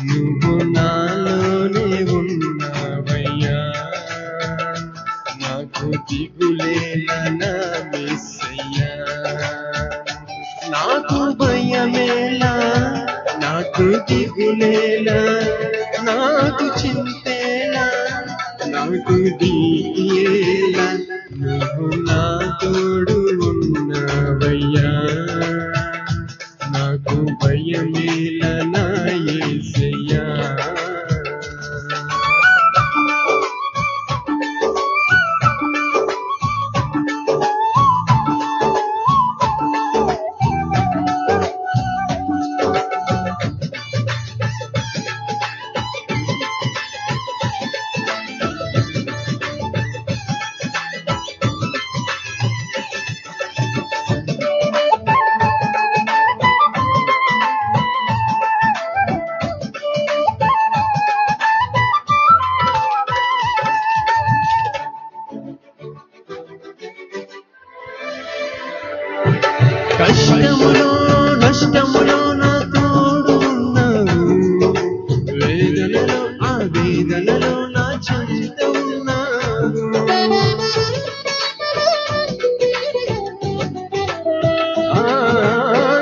నువ్వు నాలోనే ఉన్నావయ్యా, నాకు దిగులేలా నా యేసయ్యా. నాకు భయమేలా, నాకు దిగులేలా, నాకు చింతేలా, నాకు దిగేలా, నువ్వు నా తోడు ఉన్నావయ్యా, నాకు భయమేలా నా యేసయ్యా. కష్టములో నష్టములో నా తోడు ఉన్నావు, వేదనలో ఆ వేదనలో నా చెంత ఉన్నావు.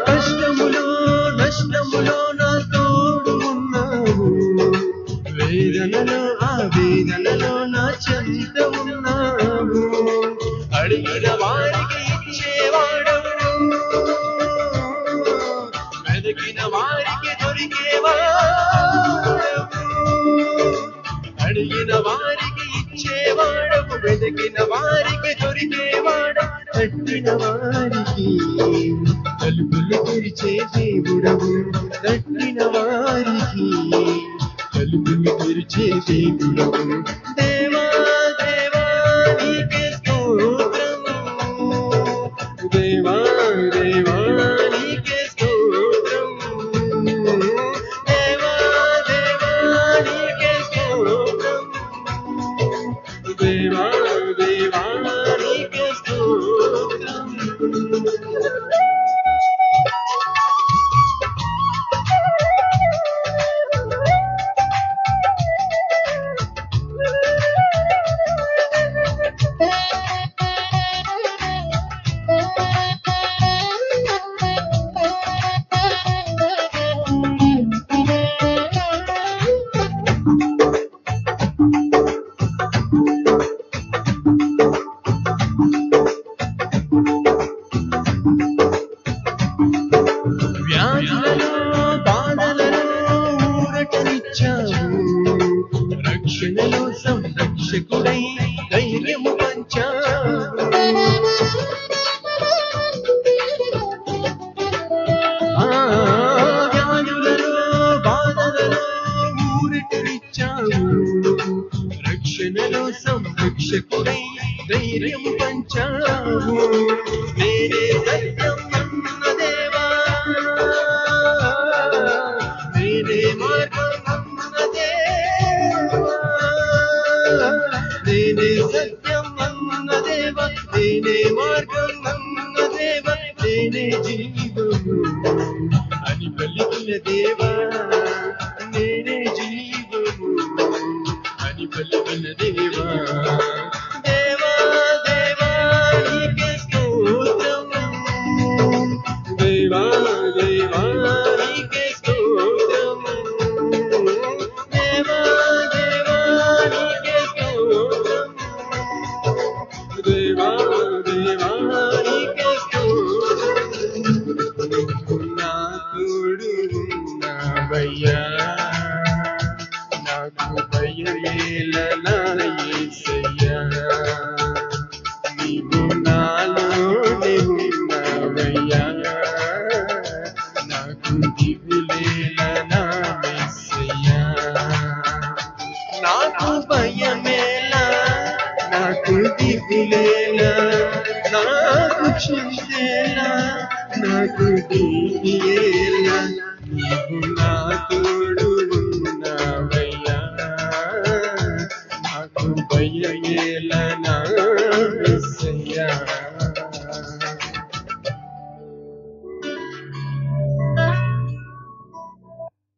కష్టములో నష్టములో నా తోడు ఉన్నావు, వేదనలో ఆ వేదనలో నా చెంత ఉన్నావు. అడిగిన వారికి ఇచ్చేవాడవు, వెతికిన వారికి దొరికేవాడవు. అడిగిన వారికి ఇచ్చేవాడవు, వెతికిన వారికి దొరికేవాడవు. తట్టిన వారికి తలుపులు తెరిచే దేవుడవు, తట్టిన వారికి తలుపులు తెరిచే దేవుడవు. దేవా దేవా నీకే స్తోత్రము, దేవా దేవా నీకే స్తోత్రము, దేవా దేవా నీకే స్తోత్రము, దేవా దేవా నీకే స్తోత్రము. వ్యాధులలో బాధలలో ఊరటనిచ్చావు, రక్షణలో సంరక్షకుడై ధైర్యము పంచావు. వ్యాధులలో బాధలలో ఊరటనిచ్చావు, రక్షణలో సంరక్షకుడై ధైర్యము పంచావు. నేనే సత్యం అన్న దేవా, నేనే మార్గం అన్న దేవా, నేనే సత్యం అన్న దేవా, నేనే మార్గం అన్న దేవా, నేనే జీవము అని పలికిన దేవా, నేనే జీవము అని పలికిన దేవా. దేవా దేవా నీకే స్తోత్రము, దేవా దేవా నీకే స్తోత్రము, దేవా దేవా నీకే స్తోత్రము, దేవా దేవా నీకే స్తోత్రము. నాకు దిగులేలా, నాకు చింతేలా, నాకు దిగులేలా, నీవు నా తోడు ఉన్నావయ్యా, నాకు భయమేలా,